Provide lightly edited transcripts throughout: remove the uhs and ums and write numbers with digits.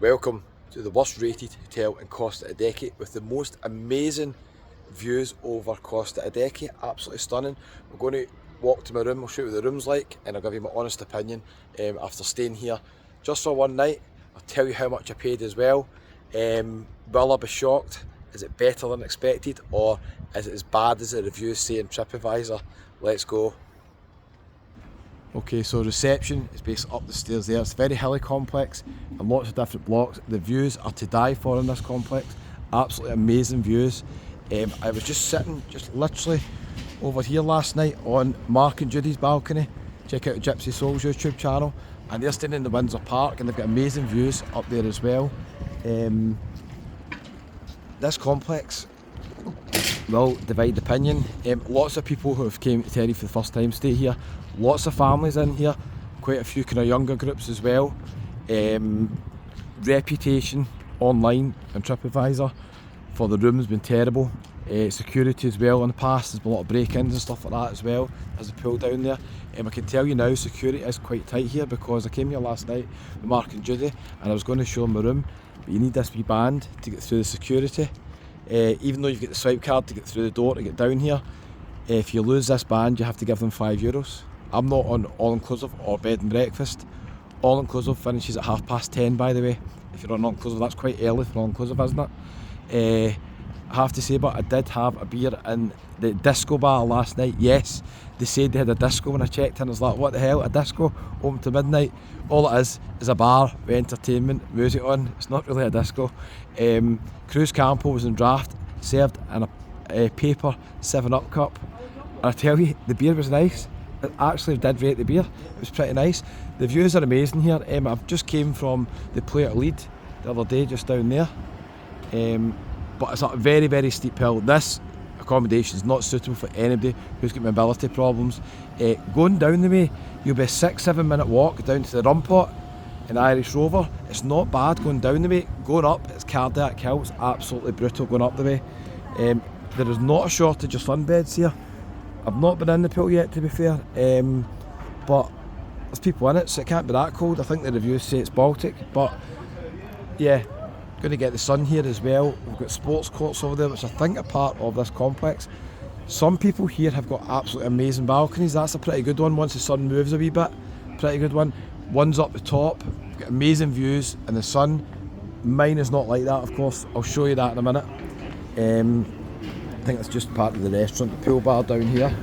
Welcome to the worst rated hotel in Costa Adeje with the most amazing views over Costa Adeje. Absolutely stunning. We're going to walk to my room, I'll show you what the room's like, and I'll give you my honest opinion after staying here just for one night. I'll tell you how much I paid as well. Will I be shocked? Is it better than expected, or is it as bad as the reviews say in TripAdvisor? Let's go. Okay, so reception is basically up the stairs there. It's a very hilly complex and lots of different blocks. The views are to die for in this complex. Absolutely amazing views. I was just sitting, just literally over here last night on Mark and Judy's balcony. Check out Gypsy Soul's YouTube channel. And they're staying in the Windsor Park and they've got amazing views up there as well. This complex will divide opinion. Lots of people who have came to Tenerife for the first time stay here. Lots of families in here, quite a few kind of younger groups as well. Reputation online and TripAdvisor for the rooms been terrible. Security as well in the past, there's been a lot of break-ins and stuff like that as well. There's a pool down there. I can tell you now security is quite tight here because I came here last night with Mark and Judy and I was going to show them my room, but you need this wee band to get through the security. Even though you've got the swipe card to get through the door to get down here, if you lose this band you have to give them €5. I'm not on all-inclusive or bed and breakfast. All-inclusive finishes at 10:30 by the way. If you're on all-inclusive, that's quite early for all-inclusive, isn't it? I have to say, but I did have a beer in the disco bar last night. Yes, they said they had a disco when I checked in. I was like, what the hell, a disco? Open to midnight. All it is a bar with entertainment, music on. It's not really a disco. Cruz Campo was in draft, served in a paper 7-Up cup. And I tell you, the beer was nice. I actually did rate the beer. It was pretty nice. The views are amazing here. I've just came from the Play at Lead the other day, just down there. But it's a very, very steep hill. This accommodation is not suitable for anybody who's got mobility problems. Going down the way, you'll be a 6-7 minute walk down to the Rumpot in Irish Rover. It's not bad going down the way. Going up, it's Cardiac Hill. It's absolutely brutal going up the way. There is not a shortage of sunbeds here. I've not been in the pool yet, to be fair, but there's people in it, so it can't be that cold. I think the reviews say it's Baltic, but yeah, going to get the sun here as well. We've got sports courts over there, which I think are part of this complex. Some people here have got absolutely amazing balconies. That's a pretty good one once the sun moves a wee bit. Pretty good one. One's up the top, we've got amazing views in the sun. Mine is not like that, of course. I'll show you that in a minute. I think it's just part of the restaurant, the pool bar down here.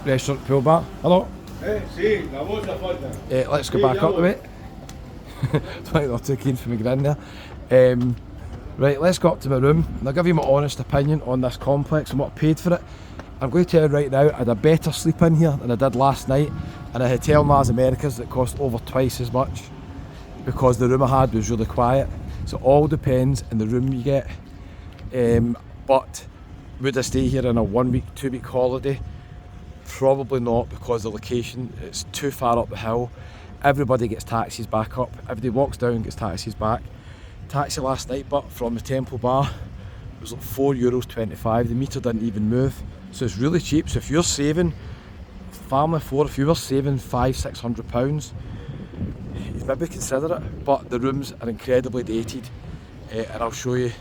Restaurant, pool bar. Hello? Let's go back up the way. I think they're too keen for me getting in there. Right, let's go up to my room and I'll give you my honest opinion on this complex and what I paid for it. I'm going to tell you right now, I had a better sleep in here than I did last night in a Hotel in Las Americas that cost over twice as much because the room I had was really quiet. So it all depends on the room you get. But would I stay here on a 1 week, 2 week holiday? Probably not, because the location, it's too far up the hill. Everybody gets taxis back up. Everybody walks down and gets taxis back. Taxi last night, but from the Temple Bar, it was like €4.25. The meter didn't even move. So it's really cheap. So if you're saving, family of 4, if you were saving £500-600, you'd maybe consider it. But the rooms are incredibly dated. And I'll show you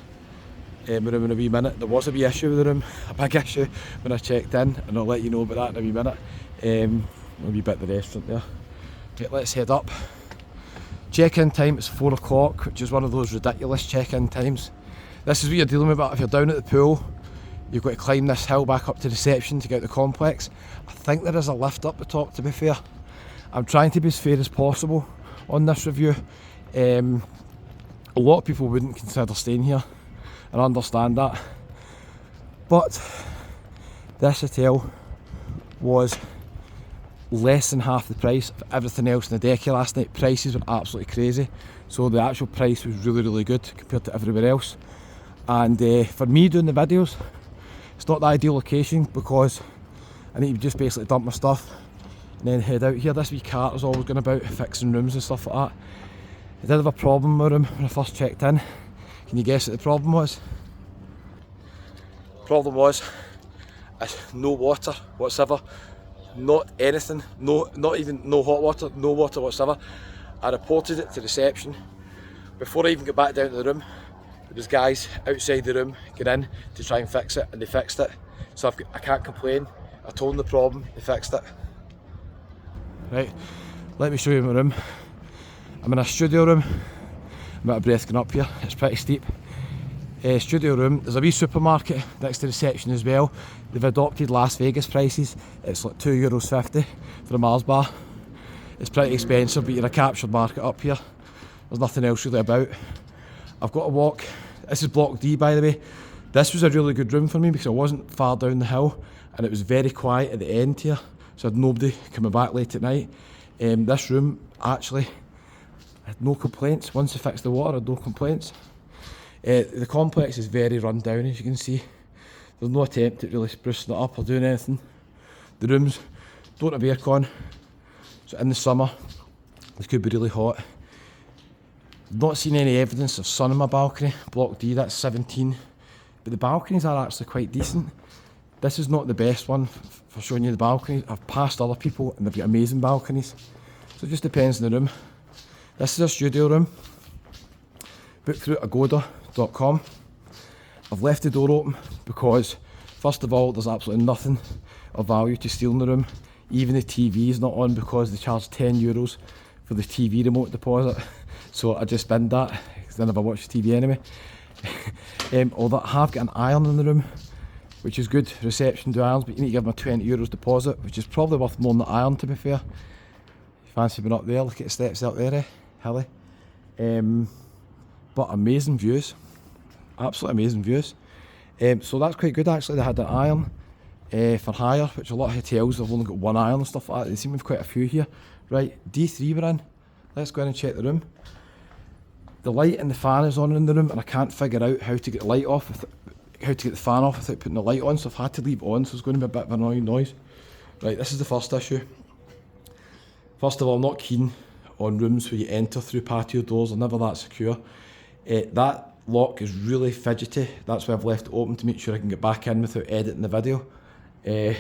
my room in a wee minute. There was a wee issue with the room, a big issue when I checked in, and I'll let you know about that in a wee minute. A wee bit of the restaurant there. Okay, let's head up. Check-in time is 4 o'clock, which is one of those ridiculous check-in times. This is what you're dealing with, but if you're down at the pool, you've got to climb this hill back up to reception to get out the complex. I think there is a lift up the top, to be fair. I'm trying to be as fair as possible on this review. A lot of people wouldn't consider staying here, and I understand that. But this hotel was less than half the price of everything else in the Adeje last night. Prices were absolutely crazy, so the actual price was really, really good compared to everywhere else. And for me doing the videos, it's not the ideal location because I need to just basically dump my stuff and then head out here. This wee cart is always going about fixing rooms and stuff like that. I did have a problem with my room when I first checked in. Can you guess what the problem was? The problem was no water whatsoever. not anything, not even no hot water, no water whatsoever. I reported it to reception. Before I even got back down to the room, there was guys outside the room getting in to try and fix it, and they fixed it. So I can't complain. I told them the problem, they fixed it. Right, let me show you my room. I'm in a studio room. I'm out of breath going up here, it's pretty steep. Studio room, there's a wee supermarket next to reception as well. They've adopted Las Vegas prices. It's like €2.50 for a Mars bar. It's pretty expensive, but you're a captured market up here. There's nothing else really about. I've got to walk. This is block D, by the way. This was a really good room for me because I wasn't far down the hill and it was very quiet at the end here, so I had nobody coming back late at night. This room actually had no complaints. Once I fixed the water, I had no complaints. The complex is very run down, as you can see. There's no attempt at really sprucing it up or doing anything. The rooms don't have aircon, so in the summer it could be really hot. I've not seen any evidence of sun on my balcony. Block D, that's 17. But the balconies are actually quite decent. This is not the best one for showing you the balconies. I've passed other people and they've got amazing balconies. So it just depends on the room. This is a studio room. Booked through agoda.com. I've left the door open because, first of all, there's absolutely nothing of value to steal in the room. Even the TV is not on because they charge €10 for the TV remote deposit. So I just binned that because I never watch the TV anyway. Although I have got an iron in the room, which is good. Reception do irons, but you need to give them a €20 deposit, which is probably worth more than the iron, to be fair. You fancy being up there? Look at the steps up there, hilly. But amazing views, absolutely amazing views. So that's quite good actually. They had an iron for hire, which a lot of hotels have only got one iron and stuff like that. They seem to have quite a few here. Right, D3 we're in. Let's go in and check the room. The light and the fan is on in the room, and I can't figure out how to get the light off, how to get the fan off without putting the light on, so I've had to leave it on, so it's going to be a bit of an annoying noise. Right, this is the first issue. First of all, I'm not keen on rooms where you enter through patio doors. They're never that secure. That lock is really fidgety. That's why I've left it open to make sure I can get back in without editing the video. There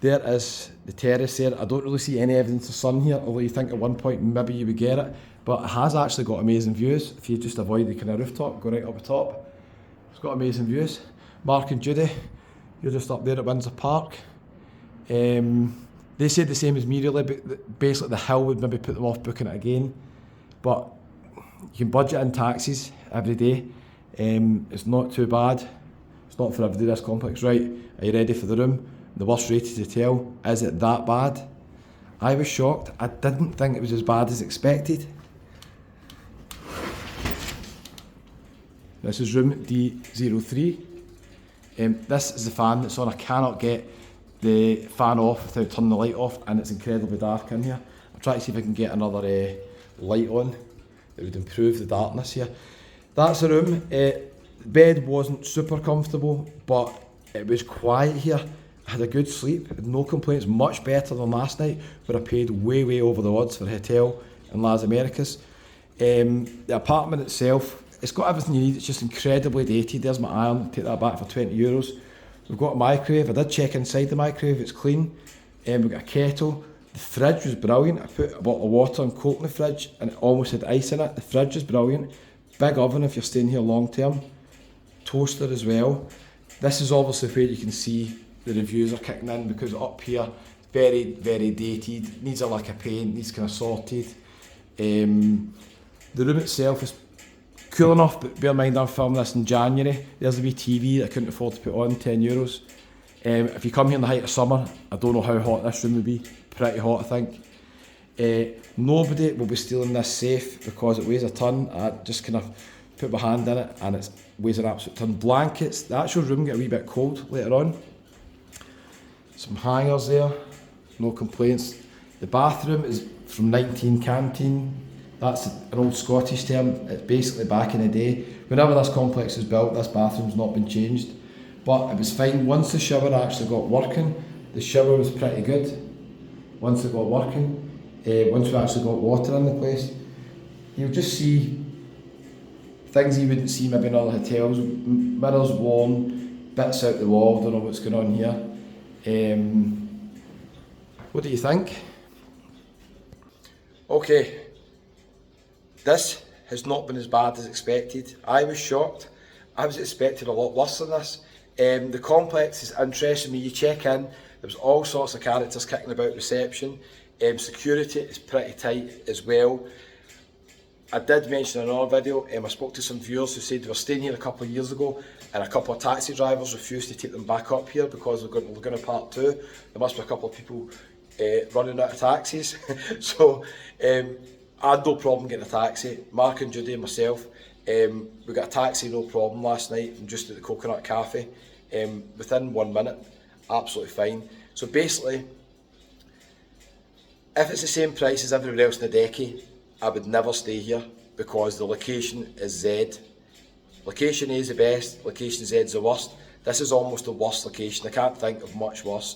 is the terrace there. I don't really see any evidence of sun here, although you think at one point maybe you would get it. But it has actually got amazing views. If you just avoid the kind of rooftop, go right up the top. It's got amazing views. Mark and Judy, you're just up there at Windsor Park. They said the same as me really, but basically the hill would maybe put them off booking it again. But you can budget in taxis every day. It's not too bad. It's not for everybody, this complex. Right, are you ready for the room? The worst rated hotel. Is it that bad? I was shocked. I didn't think it was as bad as expected. This is room D03. This is the fan that's on. I cannot get the fan off without turning the light off, and it's incredibly dark in here. I'll try to see if I can get another light on that would improve the darkness here. That's the room. The bed wasn't super comfortable, but it was quiet here. I had a good sleep, had no complaints, much better than last night, where I paid way over the odds for a hotel in Las Americas. The apartment itself, it's got everything you need. It's just incredibly dated. There's my iron, take that back for €20. We've got a microwave. I did check inside the microwave, it's clean. We've got a kettle. The fridge was brilliant. I put a bottle of water and Coke in the fridge and it almost had ice in it. The fridge is brilliant. Big oven if you're staying here long term. Toaster as well. This is obviously where you can see the reviews are kicking in, because up here, very dated. Needs a lick of paint, needs kind of sorted. The room itself is cool enough, but bear in mind I'm filming this in January. There's a wee TV that I couldn't afford to put on, €10. If you come here in the height of summer, I don't know how hot this room would be. Pretty hot, I think. Nobody will be stealing this safe because it weighs a ton. I just kind of put my hand in it and it weighs an absolute ton. Blankets, the actual room get a wee bit cold later on. Some hangers there, no complaints. The bathroom is from 19 Canteen. That's an old Scottish term. It's basically back in the day. Whenever this complex was built, this bathroom's not been changed. But it was fine. Once the shower actually got working, the shower was pretty good. Once it got working, once we actually got water in the place, you'll just see things you wouldn't see maybe in other hotels. Mirrors worn, bits out the wall, don't know what's going on here. What do you think? Okay, this has not been as bad as expected. I was shocked. I was expecting a lot worse than this. The complex is interesting me. You check in, there was all sorts of characters kicking about reception. Security is pretty tight as well. I did mention in another video, I spoke to some viewers who said they were staying here a couple of years ago and a couple of taxi drivers refused to take them back up here because they're going to Laguna Part 2. There must be a couple of people running out of taxis. So I had no problem getting a taxi. Mark and Judy and myself, we got a taxi no problem last night from just at the Coconut Cafe. Within 1 minute, absolutely fine. So basically, if it's the same price as everywhere else in the Decky, I would never stay here because the location is Z. Location A is the best, location Z is the worst. This is almost the worst location. I can't think of much worse.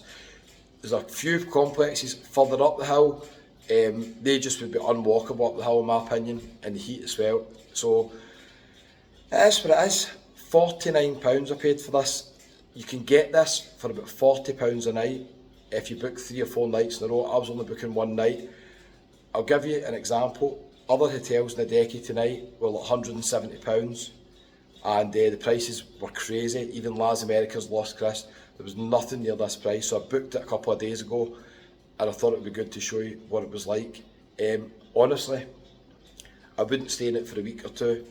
There's a few complexes further up the hill. They just would be unwalkable up the hill in my opinion, and the heat as well. So it is what it is. £49 I paid for this. You can get this for about £40 a night if you book 3 or 4 nights in a row. I was only booking 1 night. I'll give you an example. Other hotels in the Decky tonight were like £170 and the prices were crazy. Even Las Americas Lost Chris, there was nothing near this price. So I booked it a couple of days ago and I thought it would be good to show you what it was like. Honestly, I wouldn't stay in it for a week or two.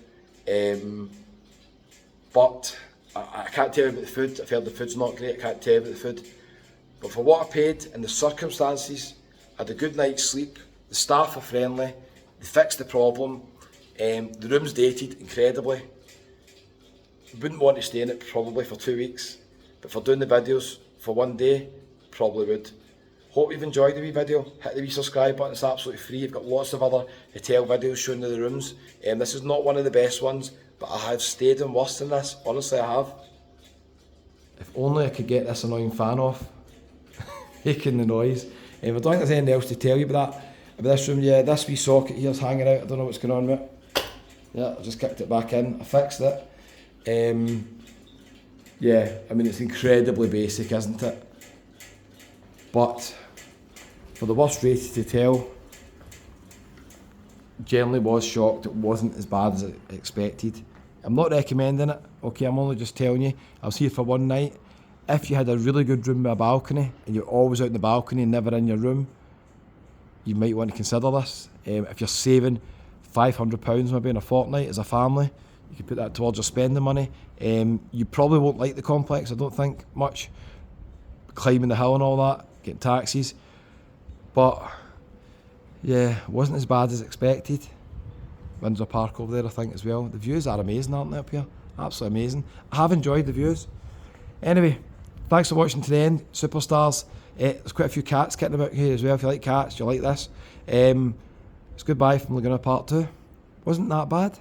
But I can't tell you about the food. I've heard the food's not great. I can't tell you about the food. But for what I paid and the circumstances, I had a good night's sleep. The staff are friendly, they fixed the problem, the room's dated incredibly. Wouldn't want to stay in it probably for 2 weeks, but for doing the videos for 1 day, probably would. Hope you've enjoyed the wee video. Hit the wee subscribe button, it's absolutely free. You've got lots of other hotel videos showing you the rooms. This is not one of the best ones, but I have stayed in worse than this. Honestly, I have. If only I could get this annoying fan off, making the noise. I don't think there's anything else to tell you about that. About this room, yeah, this wee socket here's hanging out. I don't know what's going on with it. Yeah, I just kicked it back in. I fixed it. Yeah, I mean it's incredibly basic, isn't it? But for the worst rated hotel, generally was shocked it wasn't as bad as I expected. I'm not recommending it, okay, I'm only just telling you. I was here for 1 night. If you had a really good room with a balcony and you're always out in the balcony and never in your room, you might want to consider this. If you're saving £500 maybe in a fortnight as a family, you can put that towards your spending money. You probably won't like the complex, I don't think, much. Climbing the hill and all that, getting taxis. But yeah, it wasn't as bad as expected. Windsor Park over there I think as well. The views are amazing, aren't they, up here? Absolutely amazing. I have enjoyed the views. Anyway, thanks for watching to the end, superstars. There's quite a few cats kicking about here as well. If you like cats, you'll like this. It's goodbye from Laguna Part 2. Wasn't that bad.